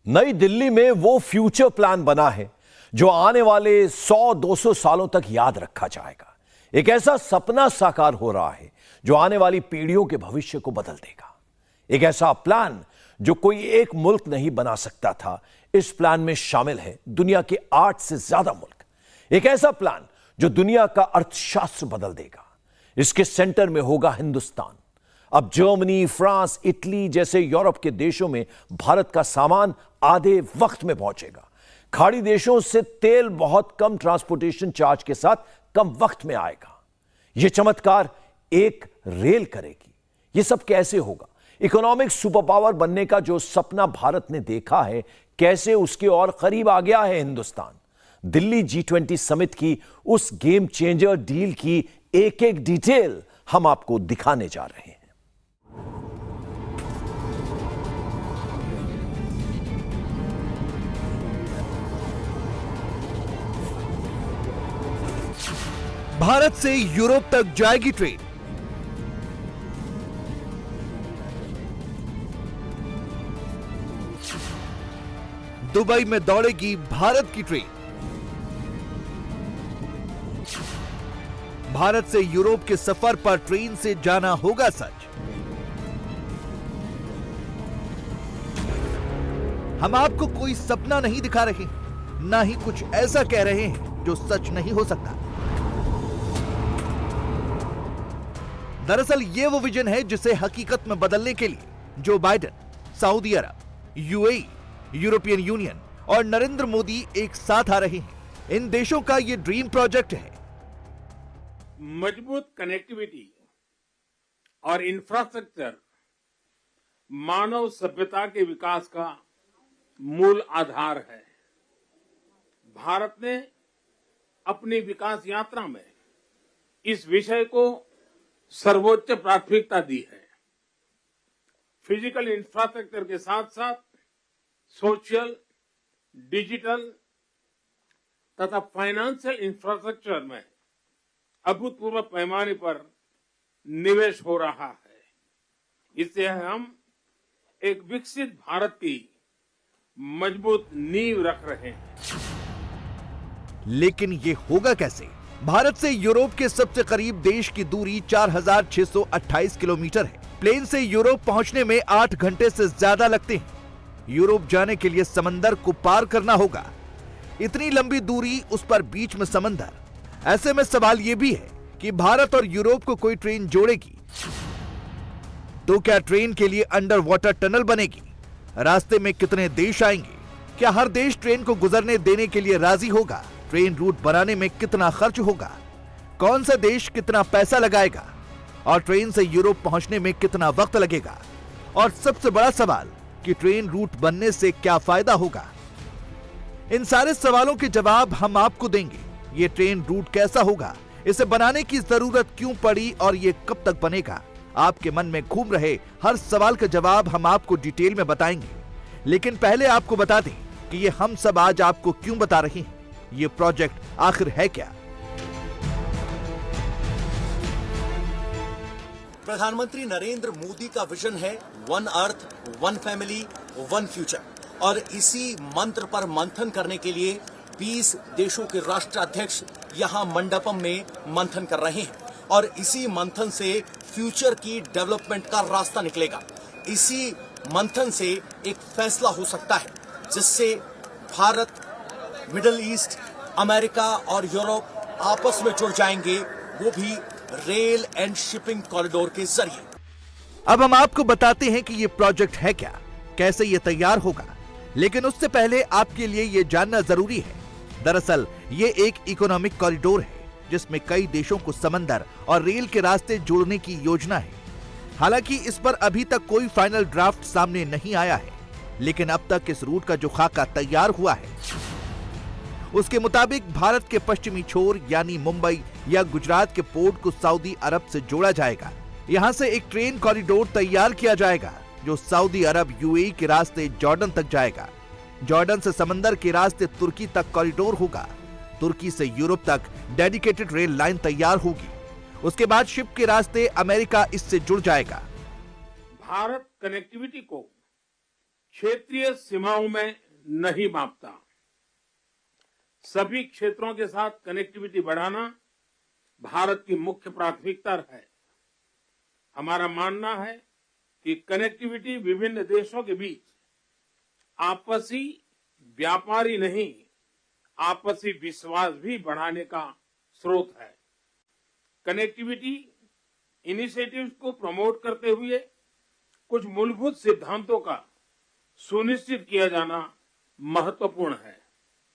नई दिल्ली में वो फ्यूचर प्लान बना है जो आने वाले 100-200 सालों तक याद रखा जाएगा। एक ऐसा सपना साकार हो रहा है जो आने वाली पीढ़ियों के भविष्य को बदल देगा। एक ऐसा प्लान जो कोई एक मुल्क नहीं बना सकता था, इस प्लान में शामिल है दुनिया के 8 से ज्यादा मुल्क। एक ऐसा प्लान जो दुनिया का अर्थशास्त्र बदल देगा। इसके सेंटर में होगा हिंदुस्तान। अब जर्मनी, फ्रांस, इटली जैसे यूरोप के देशों में भारत का सामान आधे वक्त में पहुंचेगा। खाड़ी देशों से तेल बहुत कम ट्रांसपोर्टेशन चार्ज के साथ कम वक्त में आएगा। यह चमत्कार एक रेल करेगी। यह सब कैसे होगा? इकोनॉमिक सुपर पावर बनने का जो सपना भारत ने देखा है, कैसे उसके और करीब आ गया है हिंदुस्तान। दिल्ली G20 समिट की उस गेम चेंजर डील की एक एक डिटेल हम आपको दिखाने जा रहे हैं। भारत से यूरोप तक जाएगी ट्रेन। दुबई में दौड़ेगी भारत की ट्रेन। भारत से यूरोप के सफर पर ट्रेन से जाना होगा सच। हम आपको कोई सपना नहीं दिखा रहे, ना ही कुछ ऐसा कह रहे हैं जो सच नहीं हो सकता। दरअसल ये वो विजन है जिसे हकीकत में बदलने के लिए जो बाइडेन, सऊदी अरब, यूएई, यूरोपियन यूनियन और नरेंद्र मोदी एक साथ आ रहे हैं। इन देशों का ये ड्रीम प्रोजेक्ट है। मजबूत कनेक्टिविटी और इंफ्रास्ट्रक्चर मानव सभ्यता के विकास का मूल आधार है। भारत ने अपनी विकास यात्रा में इस विषय को सर्वोच्च प्राथमिकता दी है। फिजिकल इंफ्रास्ट्रक्चर के साथ साथ सोशल, डिजिटल तथा फाइनेंशियल इंफ्रास्ट्रक्चर में अभूतपूर्व पैमाने पर निवेश हो रहा है। इससे हम एक विकसित भारत की मजबूत नींव रख रहे हैं। लेकिन ये होगा कैसे? भारत से यूरोप के सबसे करीब देश की दूरी 4628 किलोमीटर है। प्लेन से यूरोप पहुंचने में 8 घंटे से ज्यादा लगते हैं। यूरोप जाने के लिए समंदर को पार करना होगा। इतनी लंबी दूरी, उस पर बीच में समंदर। ऐसे में सवाल यह भी है कि भारत और यूरोप को कोई ट्रेन जोड़ेगी तो क्या ट्रेन के लिए अंडर वाटर टनल बनेगी? रास्ते में कितने देश आएंगे? क्या हर देश ट्रेन को गुजरने देने के लिए राजी होगा? ट्रेन रूट बनाने में कितना खर्च होगा? कौन सा देश कितना पैसा लगाएगा? और ट्रेन से यूरोप पहुंचने में कितना वक्त लगेगा? और सबसे बड़ा सवाल कि ट्रेन रूट बनने से क्या फायदा होगा? इन सारे सवालों के जवाब हम आपको देंगे। ये ट्रेन रूट कैसा होगा? इसे बनाने की जरूरत क्यों पड़ी और ये कब तक बनेगा? आपके मन में घूम रहे हर सवाल का जवाब हम आपको डिटेल में बताएंगे। लेकिन पहले आपको बता दें कि ये हम सब आज आपको क्यों बता रहे हैं। ये प्रोजेक्ट आखिर है क्या? प्रधानमंत्री नरेंद्र मोदी का विजन है one earth, one family, one future. और इसी मंत्र पर मंथन करने के लिए 20 देशों के राष्ट्राध्यक्ष यहां मंडपम में मंथन कर रहे हैं। और इसी मंथन से फ्यूचर की डेवलपमेंट का रास्ता निकलेगा। इसी मंथन से एक फैसला हो सकता है जिससे भारत, मिडिल ईस्ट, अमेरिका और यूरोप आपस में जुड़ जाएंगे, वो भी रेल एंड शिपिंग कॉरिडोर के जरिए। अब हम आपको बताते हैं कि ये प्रोजेक्ट है क्या, कैसे ये तैयार होगा। लेकिन उससे पहले आपके लिए ये जानना जरूरी है। दरअसल ये एक इकोनॉमिक कॉरिडोर है जिसमें कई देशों को समंदर और रेल के रास्ते जोड़ने की योजना है। हालांकि इस पर अभी तक कोई फाइनल ड्राफ्ट सामने नहीं आया है, लेकिन अब तक इस रूट का जो खाका तैयार हुआ है उसके मुताबिक भारत के पश्चिमी छोर यानी मुंबई या गुजरात के पोर्ट को सऊदी अरब से जोड़ा जाएगा। यहां से एक ट्रेन कॉरिडोर तैयार किया जाएगा जो सऊदी अरब, यूएई के रास्ते जॉर्डन तक जाएगा। जॉर्डन से समंदर के रास्ते तुर्की तक कॉरिडोर होगा। तुर्की से यूरोप तक डेडिकेटेड रेल लाइन तैयार होगी। उसके बाद शिप के रास्ते अमेरिका इससे जुड़ जाएगा। भारत कनेक्टिविटी को क्षेत्रीय सीमाओं में नहीं मापता। सभी क्षेत्रों के साथ कनेक्टिविटी बढ़ाना भारत की मुख्य प्राथमिकता है। हमारा मानना है कि कनेक्टिविटी विभिन्न देशों के बीच आपसी व्यापार ही नहीं, आपसी विश्वास भी बढ़ाने का स्रोत है। कनेक्टिविटी इनिशिएटिव्स को प्रमोट करते हुए कुछ मूलभूत सिद्धांतों का सुनिश्चित किया जाना महत्वपूर्ण है,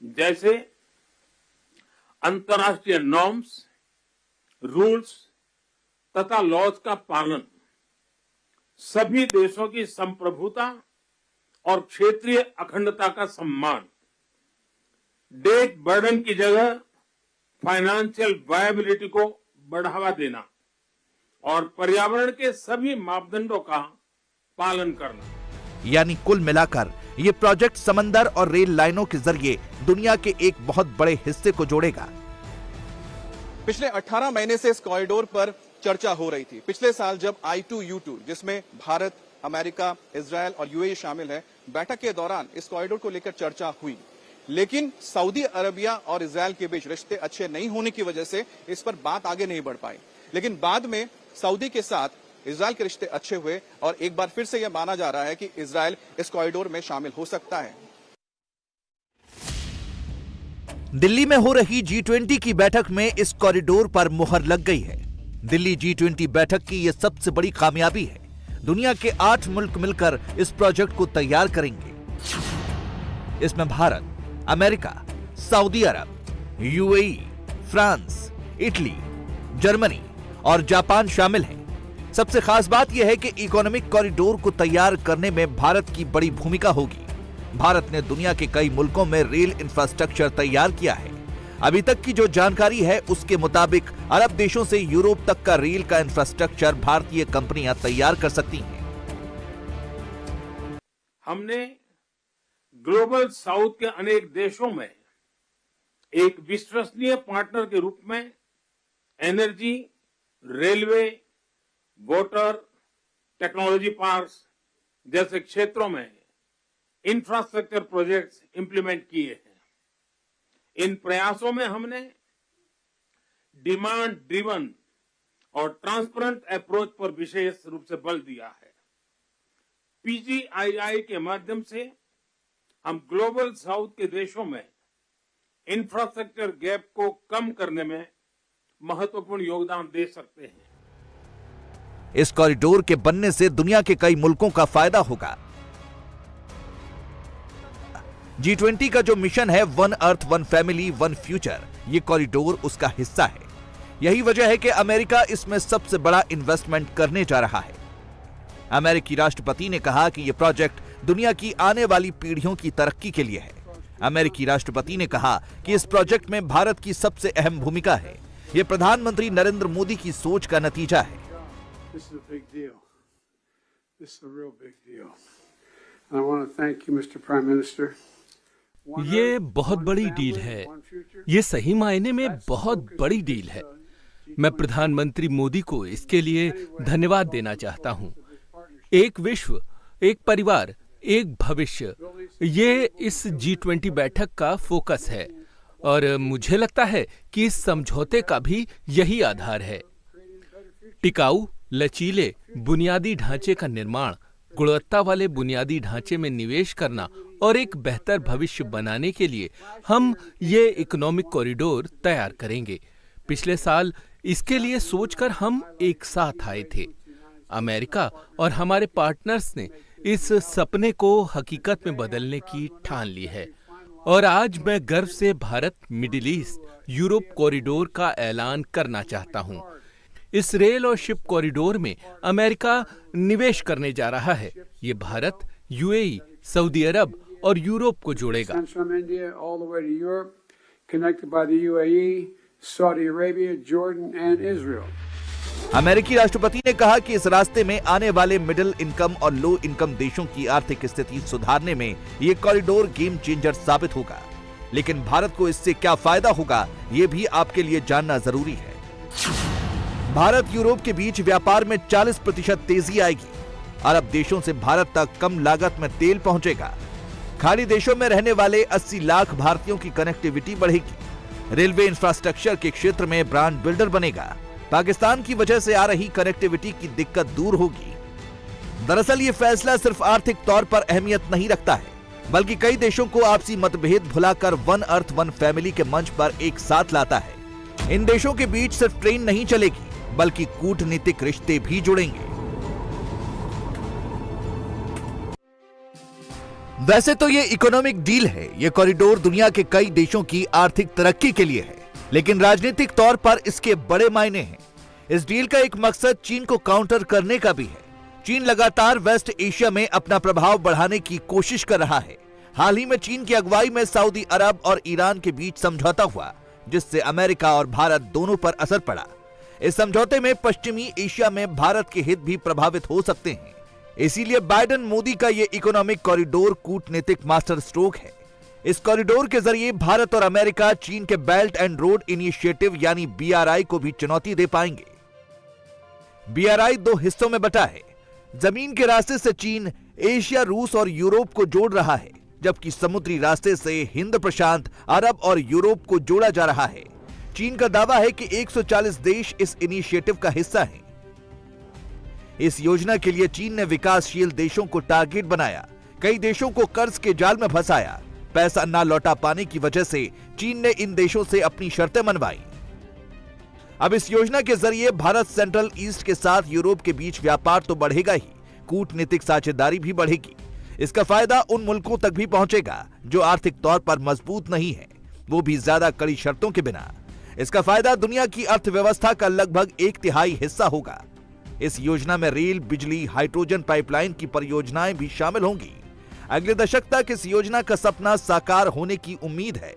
जैसे अंतर्राष्ट्रीय नॉर्म्स, रूल्स तथा लॉज का पालन, सभी देशों की संप्रभुता और क्षेत्रीय अखंडता का सम्मान, डेट बर्डन की जगह फाइनेंशियल वायबिलिटी को बढ़ावा देना और पर्यावरण के सभी मापदंडों का पालन करना। यानी कुल मिलाकर ये प्रोजेक्ट समंदर और रेल लाइनों के जरिए दुनिया के एक बहुत बड़े हिस्से को जोड़ेगा। पिछले 18 महीने से इस कॉरिडोर पर चर्चा हो रही थी। पिछले साल जब I2U2 जिसमें भारत, अमेरिका, इजरायल और यूएई शामिल है, बैठक के दौरान इस कॉरिडोर को लेकर चर्चा हुई, लेकिन सऊदी अरबिया और इजरायल के बीच रिश्ते अच्छे नहीं होने की वजह से इस पर बात आगे नहीं बढ़ पाई। लेकिन बाद में सऊदी के साथ इजरायल के रिश्ते अच्छे हुए और एक बार फिर से यह माना जा रहा है कि इजरायल इस कॉरिडोर में शामिल हो सकता है। दिल्ली में हो रही G20 की बैठक में इस कॉरिडोर पर मुहर लग गई है। दिल्ली G20 बैठक की यह सबसे बड़ी कामयाबी है। दुनिया के 8 मुल्क मिलकर इस प्रोजेक्ट को तैयार करेंगे। इसमें भारत, अमेरिका, सऊदी अरब, यूएई, फ्रांस, इटली, जर्मनी और जापान शामिल हैं। सबसे खास बात यह है कि इकोनॉमिक कॉरिडोर को तैयार करने में भारत की बड़ी भूमिका होगी। भारत ने दुनिया के कई मुल्कों में रेल इंफ्रास्ट्रक्चर तैयार किया है। अभी तक की जो जानकारी है उसके मुताबिक अरब देशों से यूरोप तक का रेल का इंफ्रास्ट्रक्चर भारतीय कंपनियां तैयार कर सकती हैं। हमने ग्लोबल साउथ के अनेक देशों में एक विश्वसनीय पार्टनर के रूप में energy, railway, water, technology parks जैसे क्षेत्रों में इंफ्रास्ट्रक्चर प्रोजेक्ट्स इंप्लीमेंट किए हैं। इन प्रयासों में हमने डिमांड ड्रिवन और ट्रांसपेरेंट अप्रोच पर विशेष रूप से बल दिया है। PGII के माध्यम से हम ग्लोबल साउथ के देशों में इंफ्रास्ट्रक्चर गैप को कम करने में महत्वपूर्ण योगदान दे सकते हैं। इस कॉरिडोर के बनने से दुनिया के कई मुल्कों का फायदा होगा। G20 का जो मिशन है one earth one family one future, ये कॉरिडोर उसका हिस्सा है। यही वजह है कि अमेरिका इसमें सबसे बड़ा इन्वेस्टमेंट करने जा रहा है। अमेरिकी राष्ट्रपति ने कहा कि यह प्रोजेक्ट दुनिया की आने वाली पीढ़ियों की तरक्की के लिए है। अमेरिकी राष्ट्रपति ने कहा कि इस प्रोजेक्ट में भारत की सबसे अहम भूमिका है। यह प्रधानमंत्री नरेंद्र मोदी की सोच का नतीजा है। This is a big deal. This is a real big deal. And I want to thank you, Mr. Prime Minister. ये बहुत बड़ी डील है। ये सही मायने में बहुत बड़ी डील है। मैं प्रधानमंत्री मोदी को इसके लिए धन्यवाद देना चाहता हूँ। एक विश्व, एक परिवार, एक भविष्य, ये इस G20 बैठक का फोकस है और मुझे लगता है कि इस समझौते का भी यही आधार है। टिकाऊ, लचीले बुनियादी ढांचे का निर्माण, गुणवत्ता वाले बुनियादी ढांचे में निवेश करना और एक बेहतर भविष्य बनाने के लिए हम ये इकोनॉमिक कॉरिडोर तैयार करेंगे। पिछले साल इसके लिए सोचकर हम एक साथ आए थे। अमेरिका और हमारे पार्टनर्स ने इस सपने को हकीकत में बदलने की ठान ली है और आज मैं गर्व से Bharat middle east Europe corridor का ऐलान करना चाहता हूं। इस रेल और शिप कॉरिडोर में अमेरिका निवेश करने जा रहा है। ये भारत, यूएई, सऊदी अरब और यूरोप को जोड़ेगा। अमेरिकी राष्ट्रपति ने कहा कि इस रास्ते में आने वाले मिडिल इनकम और लो इनकम देशों की आर्थिक स्थिति सुधारने में ये कॉरिडोर गेम चेंजर साबित होगा। लेकिन भारत को इससे क्या फायदा होगा, ये भी आपके लिए जानना जरूरी है। भारत यूरोप के बीच व्यापार में 40% तेजी आएगी। अरब देशों से भारत तक कम लागत में तेल पहुंचेगा। खाड़ी देशों में रहने वाले 80 लाख भारतीयों की कनेक्टिविटी बढ़ेगी। रेलवे इंफ्रास्ट्रक्चर के क्षेत्र में ब्रांड बिल्डर बनेगा। पाकिस्तान की वजह से आ रही कनेक्टिविटी की दिक्कत दूर होगी। दरअसल ये फैसला सिर्फ आर्थिक तौर पर अहमियत नहीं रखता है, बल्कि कई देशों को आपसी मतभेद भुलाकर वन अर्थ वन फैमिली के मंच पर एक साथ लाता है। इन देशों के बीच सिर्फ ट्रेन नहीं चलेगी, बल्कि कूटनीतिक रिश्ते भी जुड़ेंगे। वैसे तो ये इकोनॉमिक डील है, ये कॉरिडोर दुनिया के कई देशों की आर्थिक तरक्की के लिए है, लेकिन राजनीतिक तौर पर इसके बड़े मायने हैं। इस डील का एक मकसद चीन को काउंटर करने का भी है। चीन लगातार वेस्ट एशिया में अपना प्रभाव बढ़ाने की कोशिश कर रहा है। हाल ही में चीन की अगुवाई में सऊदी अरब और ईरान के बीच समझौता हुआ, जिससे अमेरिका और भारत दोनों पर असर पड़ा। इस समझौते में पश्चिमी एशिया में भारत के हित भी प्रभावित हो सकते हैं। इसीलिए बाइडेन मोदी का ये इकोनॉमिक कॉरिडोर कूटनीतिक मास्टर स्ट्रोक है। इस कॉरिडोर के जरिए भारत और अमेरिका चीन के बेल्ट एंड रोड इनिशिएटिव यानी BRI को भी चुनौती दे पाएंगे। BRI 2 हिस्सों में बटा है। जमीन के रास्ते से चीन एशिया, रूस और यूरोप को जोड़ रहा है, जबकि समुद्री रास्ते से हिंद प्रशांत, अरब और यूरोप को जोड़ा जा रहा है। चीन का दावा है कि 140 देश इस इनिशिएटिव का हिस्सा हैं। इस योजना के लिए चीन ने विकासशील देशों को टारगेट बनाया, कई देशों को कर्ज के जाल में फंसाया। पैसा न लौटा पाने की वजह से चीन ने इन देशों से अपनी शर्तें मनवाई। अब इस योजना के जरिए भारत सेंट्रल ईस्ट के साथ यूरोप के बीच व्यापार तो बढ़ेगा ही, कूटनीतिक साझेदारी भी बढ़ेगी। इसका फायदा उन मुल्कों तक भी पहुंचेगा जो आर्थिक तौर पर मजबूत नहीं है, वो भी ज्यादा कड़ी शर्तों के बिना। इसका फायदा दुनिया की अर्थव्यवस्था का लगभग 1/3 हिस्सा होगा। इस योजना में रेल, बिजली, हाइड्रोजन पाइपलाइन की परियोजनाएं भी शामिल होंगी। अगले दशक तक इस योजना का सपना साकार होने की उम्मीद है।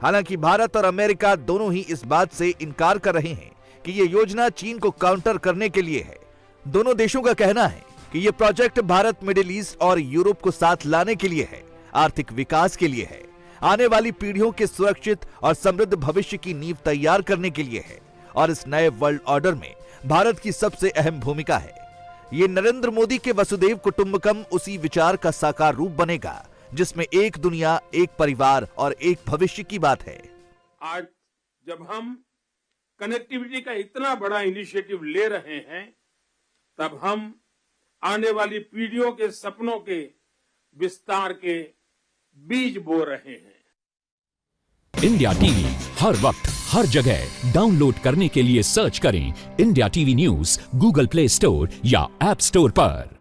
हालांकि भारत और अमेरिका दोनों ही इस बात से इनकार कर रहे हैं कि यह योजना चीन को काउंटर करने के लिए है। दोनों देशों का कहना है कि यह प्रोजेक्ट भारत, मिडिल ईस्ट और यूरोप को साथ लाने के लिए है, आर्थिक विकास के लिए है, आने वाली पीढ़ियों के सुरक्षित और समृद्ध भविष्य की नींव तैयार करने के लिए है। और इस नए वर्ल्ड ऑर्डर में भारत की सबसे अहम भूमिका है। ये नरेंद्र मोदी के वसुधैव कुटुंबकम उसी विचार का साकार रूप बनेगा, जिसमें एक दुनिया, एक परिवार और एक भविष्य की बात है। आज जब हम कनेक्टिविटी का इतना बड़ा इनिशिएटिव ले रहे हैं, तब हम आने वाली पीढ़ियों के सपनों के विस्तार के बीज बो रहे हैं। इंडिया टीवी हर वक्त हर जगह डाउनलोड करने के लिए सर्च करें India TV news Google play store या ऐप स्टोर पर।